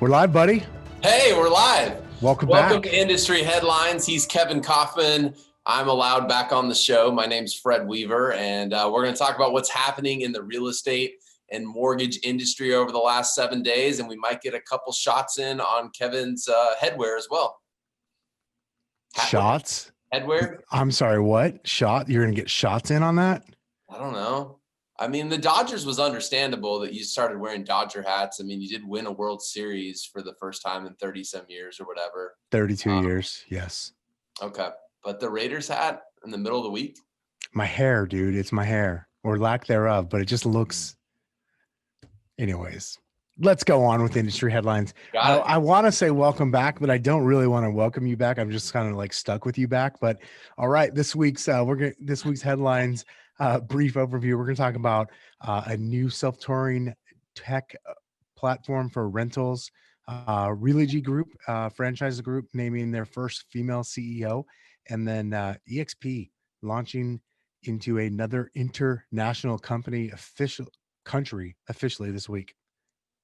We're live, buddy. Hey, we're live. Welcome Welcome back. to Industry Headlines. He's Kevin Kauffman. I'm allowed back on the show. My name's Fred Weaver, and we're going to talk about what's happening in the real estate and mortgage industry over the last 7 days, and we might get a couple shots in on Kevin's headwear as well. Shots? Headwear? I'm sorry, what? Shot? You're going to get shots in on that? I don't know. I mean, the Dodgers was understandable that you started wearing Dodger hats. I mean, you did win a World Series for the first time in 30-some years or whatever. 32 years, yes. Okay. But the Raiders hat in the middle of the week? My hair, dude. It's my hair, or lack thereof, but it just looks... Anyways, let's go on with industry headlines. I want to say welcome back, but I don't really want to welcome you back. I'm just kind of like stuck with you back. But all right, this week's headlines, brief overview. We're going to talk about a new self-touring tech platform for rentals. Realogy Group, franchise group, naming their first female CEO, and then EXP launching into another international country officially this week.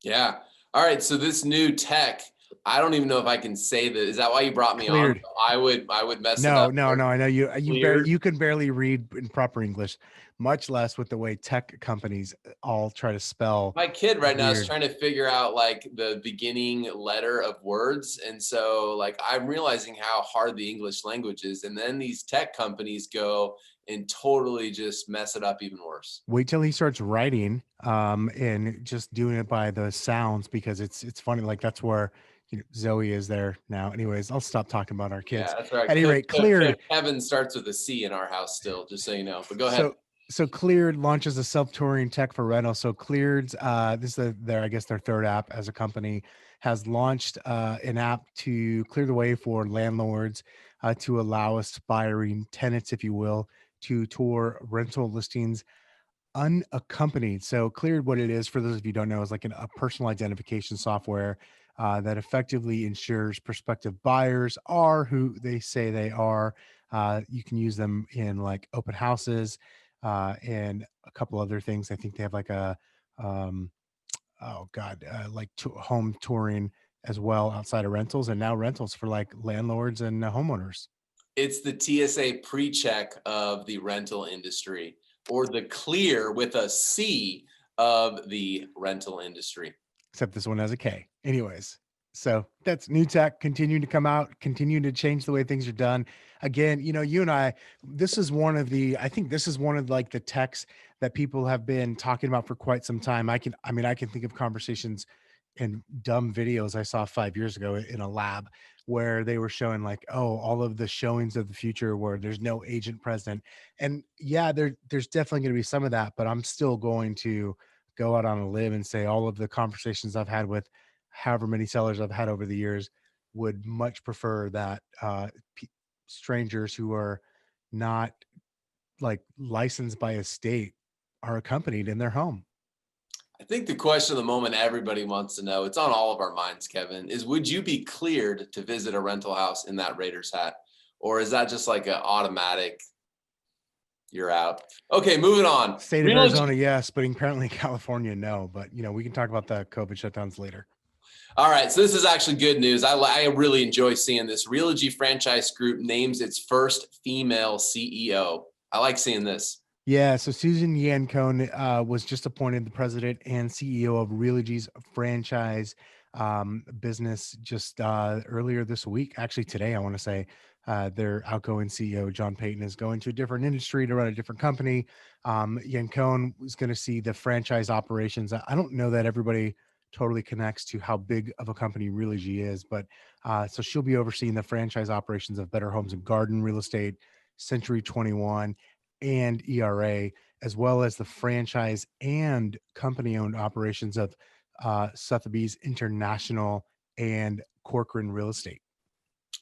Yeah. All right. So this new tech, I don't even know if I can say that. Is that why you brought me Kleard. on? I would mess it up. No. I know you can barely read in proper English, much less with the way tech companies all try to spell. My kid right now is trying to figure out like the beginning letter of words. And so like I'm realizing how hard the English language is. And then these tech companies go and totally just mess it up even worse. Wait till he starts writing and just doing it by the sounds, because it's funny. Like that's where Zoe is there now. Anyways, I'll stop talking about our kids. Yeah, that's right. At any rate, Kleard. Kevin starts with a C in our house still, just so you know. But go ahead. So Kleard launches a self-touring tech for rental. So Kleard's this is their third app as a company, has launched an app to clear the way for landlords to allow aspiring tenants, if you will, to tour rental listings unaccompanied. So Kleard, what it is, for those of you who don't know, is like a personal identification software that effectively ensures prospective buyers are who they say they are. You can use them in like open houses and a couple other things. I think they have like a home touring as well outside of rentals, and now rentals for like landlords and homeowners. It's the TSA pre-check of the rental industry, or the clear with a C of the rental industry. Except this one has a K. Anyways, so that's new tech, continuing to come out, continuing to change the way things are done. Again, you and I, this is one of like the techs that people have been talking about for quite some time. I can think of conversations and dumb videos I saw 5 years ago in a lab where they were showing like, all of the showings of the future where there's no agent present. And yeah, there's definitely going to be some of that, but I'm still going to go out on a limb and say all of the conversations I've had with however many sellers I've had over the years would much prefer that strangers who are not like licensed by a state are accompanied in their home. I think the question of the moment everybody wants to know, it's on all of our minds, Kevin, is would you be cleared to visit a rental house in that Raiders hat? Or is that just like an automatic, you're out? Okay, moving on. State of Arizona, yes, but apparently California, no. But, we can talk about the COVID shutdowns later. All right, so this is actually good news. I really enjoy seeing this. Realogy Franchise Group names its first female CEO. I like seeing this. Yeah, so Susan Yancone was just appointed the president and CEO of Realogy's franchise business just earlier this week. Actually, today, I want to say their outgoing CEO, John Payton, is going to a different industry to run a different company. Yancone is going to see the franchise operations. I don't know that everybody totally connects to how big of a company Realogy is, but so she'll be overseeing the franchise operations of Better Homes and Garden Real Estate, Century 21, and ERA, as well as the franchise and company-owned operations of Sotheby's International and Corcoran Real Estate.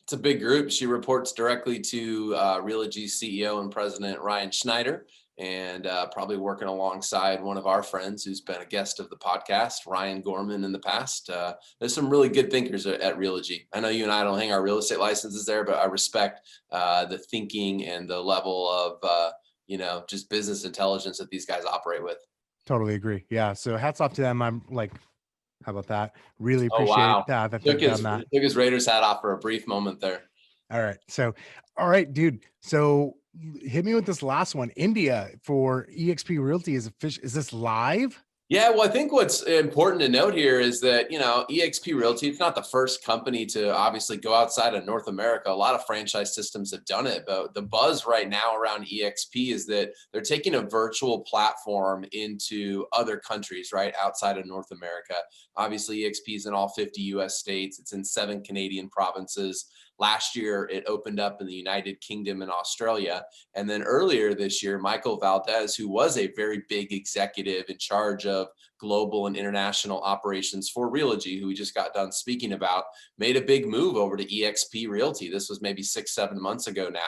It's a big group. She reports directly to Realogy's CEO and president, Ryan Schneider, and probably working alongside one of our friends who's been a guest of the podcast, Ryan Gorman, in the past. There's some really good thinkers at Realogy. I know you and I don't hang our real estate licenses there, but I respect the thinking and the level of, just business intelligence that these guys operate with. Totally agree. Yeah. So hats off to them. I'm like How about that? Really Oh, appreciate wow. that Took they've his done that. took his Raiders hat off for a brief moment there. All right. So, all right, dude. So hit me with this last one. India for EXP Realty is official. Is this live? Yeah, well, I think what's important to note here is that, eXp Realty, it's not the first company to obviously go outside of North America. A lot of franchise systems have done it, but the buzz right now around EXP is that they're taking a virtual platform into other countries, right, outside of North America. Obviously, EXP is in all 50 US states, it's in 7 Canadian provinces. Last year, it opened up in the United Kingdom and Australia. And then earlier this year, Michael Valdez, who was a very big executive in charge of global and international operations for Realogy, who we just got done speaking about, made a big move over to eXp Realty. This was maybe 6-7 months ago now.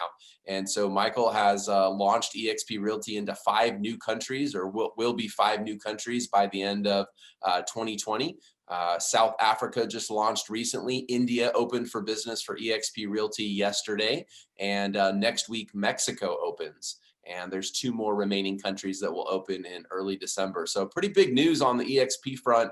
And so Michael has launched eXp Realty into 5 new countries, or will be 5 new countries by the end of 2020. South Africa just launched recently. India opened for business for eXp Realty yesterday. And next week, Mexico opens. And there's 2 more remaining countries that will open in early December. So pretty big news on the EXP front.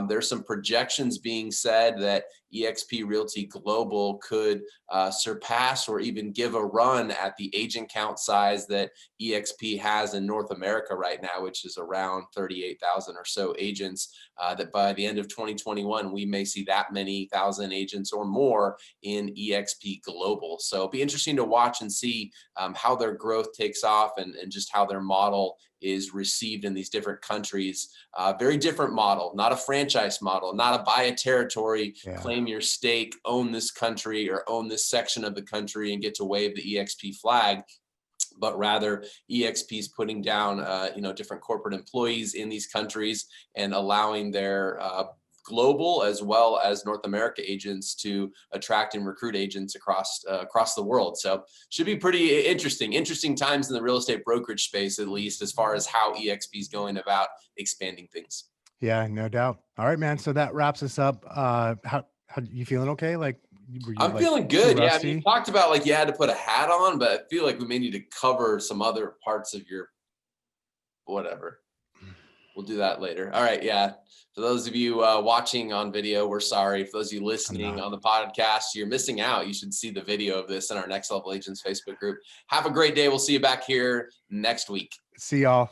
There's some projections being said that eXp Realty Global could surpass or even give a run at the agent count size that eXp has in North America right now, which is around 38,000 or so agents, that by the end of 2021, we may see that many thousand agents or more in eXp Global. So it'll be interesting to watch and see how their growth takes off and just how their model is received in these different countries. Very different model, not a franchise model, not a buy a territory, claim your stake, own this country or own this section of the country and get to wave the EXP flag, but rather eXP is putting down different corporate employees in these countries and allowing their global as well as North America agents to attract and recruit agents across the world. So should be pretty interesting times in the real estate brokerage space, at least as far as how eXp is going about expanding things. Yeah, no doubt. All right, man. So that wraps us up. How you feeling? Okay, like were you I'm like feeling too good. Yeah, I mean, you rusty? talked about like you had to put a hat on, but I feel like we may need to cover some other parts of your whatever. We'll do that later. All right. Yeah. For those of you watching on video, we're sorry. For those of you I'm listening not. on the podcast, you're missing out. You should see the video of this in our Next Level Agents Facebook group. Have a great day. We'll see you back here next week. See y'all.